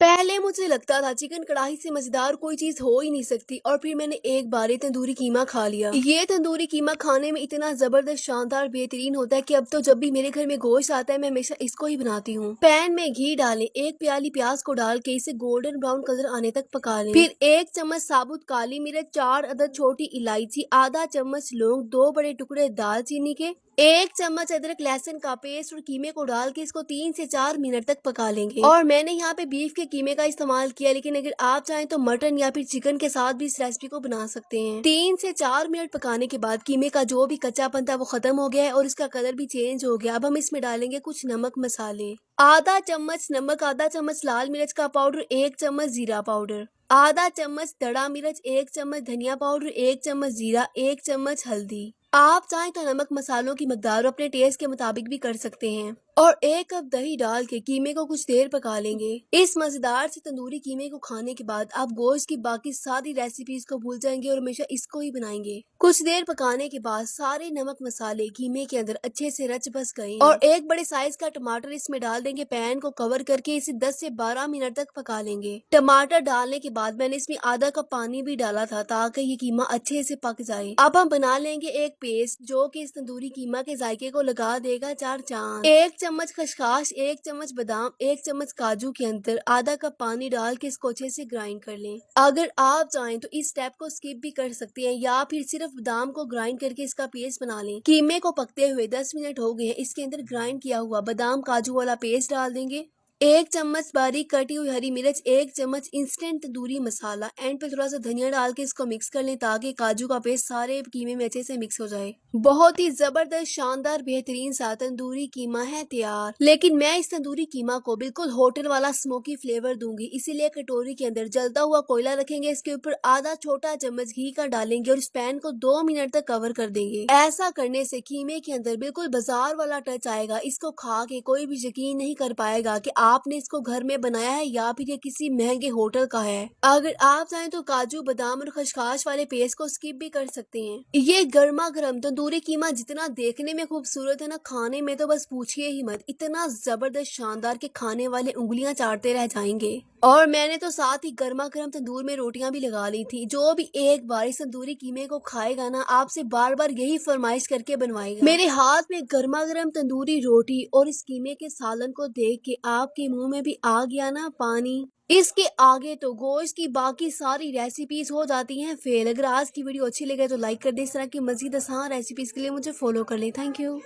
पहले मुझे लगता था चिकन कढ़ाई से मजेदार कोई चीज हो ही नहीं सकती और फिर मैंने एक बार ही तंदूरी कीमा खा लिया। ये तंदूरी कीमा खाने में इतना जबरदस्त शानदार बेहतरीन होता है कि अब तो जब भी मेरे घर में गोश्त आता है मैं हमेशा इसको ही बनाती हूँ। पैन में घी डालें, एक प्याली प्याज को डाल के इसे गोल्डन ब्राउन कलर आने तक पका लें। फिर 1 चम्मच साबुत काली मिर्च, 4 अदद छोटी इलायची, आधा चम्मच लौंग, 2 बड़े टुकड़े दालचीनी के, 1 चम्मच अदरक लहसुन का पेस्ट और कीमे को डाल के इसको 3 से 4 मिनट तक पका लेंगे। और मैंने यहाँ पे बीफ के कीमे का इस्तेमाल किया, लेकिन अगर आप चाहें तो मटन या फिर चिकन के साथ भी इस रेसिपी को बना सकते हैं। 3 से 4 मिनट पकाने के बाद कीमे का जो भी कच्चापन था वो खत्म हो गया है और इसका कलर भी चेंज हो गया। अब हम इसमें डालेंगे कुछ नमक मसाले, आधा चम्मच नमक, आधा चम्मच लाल मिर्च का पाउडर, 1 चम्मच जीरा पाउडर, आधा चम्मच दड़ा मिर्च, 1 चम्मच धनिया पाउडर, 1 चम्मच जीरा, 1 चम्मच हल्दी। आप चाहें तो नमक मसालों की मकदार अपने टेस्ट के मुताबिक भी कर सकते हैं। और 1 कप दही डाल के कीमे को कुछ देर पका लेंगे। इस मजेदार से तंदूरी कीमे को खाने के बाद आप गोश्त की बाकी सारी रेसिपीज को भूल जाएंगे और हमेशा इसको ही बनाएंगे। कुछ देर पकाने के बाद सारे नमक मसाले कीमे के अंदर अच्छे से रच बस गए और एक बड़े साइज का टमाटर इसमें डाल देंगे। पैन को कवर करके इसे 10 से 12 मिनट तक पका लेंगे। टमाटर डालने के बाद मैंने इसमें आधा कप पानी भी डाला था ताकि ये कीमा अच्छे से पक जाए। अब हम बना लेंगे एक पेस्ट जो कि इस तंदूरी कीमा के जायके को लगा देगा 4 चांद। 1 चम्मच खसखस, 1 चम्मच बादाम, 1 चम्मच काजू के अंदर आधा कप पानी डाल के इसको अच्छे से ग्राइंड कर लें। अगर आप चाहें तो इस स्टेप को स्किप भी कर सकते हैं या फिर सिर्फ बादाम को ग्राइंड करके इसका पेस्ट बना लें। कीमे को पकते हुए 10 मिनट हो गए हैं। इसके अंदर ग्राइंड किया हुआ बादाम काजू वाला पेस्ट डाल देंगे, 1 चम्मच बारीक कटी हुई हरी मिर्च, 1 चम्मच इंस्टेंट तंदूरी मसाला, एंड पे थोड़ा सा धनिया डाल के इसको मिक्स कर लें ताकि काजू का पेस्ट सारे कीमे में अच्छे से मिक्स हो जाए। बहुत ही जबरदस्त शानदार बेहतरीन सा तंदूरी कीमा है तैयार। लेकिन मैं इस तंदूरी कीमा को बिल्कुल होटल वाला स्मोकी फ्लेवर दूंगी, इसीलिए कटोरी के अंदर जलता हुआ कोयला रखेंगे। इसके ऊपर आधा छोटा चम्मच घी का डालेंगे और इस पैन को 2 मिनट तक कवर कर देंगे। ऐसा करने से कीमे के अंदर बिल्कुल बाजार वाला टच आएगा। इसको खा के कोई भी यकीन नहीं कर पाएगा कि आपने इसको घर में बनाया है या फिर ये किसी महंगे होटल का है। अगर आप चाहें तो काजू बादाम और खसखस वाले पेस्ट को स्किप भी कर सकते हैं। ये गर्मा गर्म तंदूरी कीमा जितना देखने में खूबसूरत है ना, खाने में तो बस पूछिए ही मत। इतना जबरदस्त शानदार के खाने वाले उंगलियां चाटते रह जाएंगे। और मैंने तो साथ ही गर्मा गर्म तंदूर में रोटियां भी लगा ली थी। जो भी एक बार इस तंदूरी कीमे को खाएगा ना, आपसे बार बार यही फरमाइश करके बनवाएगा। मेरे हाथ में गर्मा गर्म तंदूरी रोटी और इस कीमे के सालन को देख के आपके मुंह में भी आ गया ना पानी। इसके आगे तो गोश्त की बाकी सारी रेसिपीज हो जाती हैं फेल। अगर आज की वीडियो अच्छी लगे तो लाइक कर दे। इस तरह की मजीद आसान रेसिपीज के लिए मुझे फॉलो कर ले। Thank you.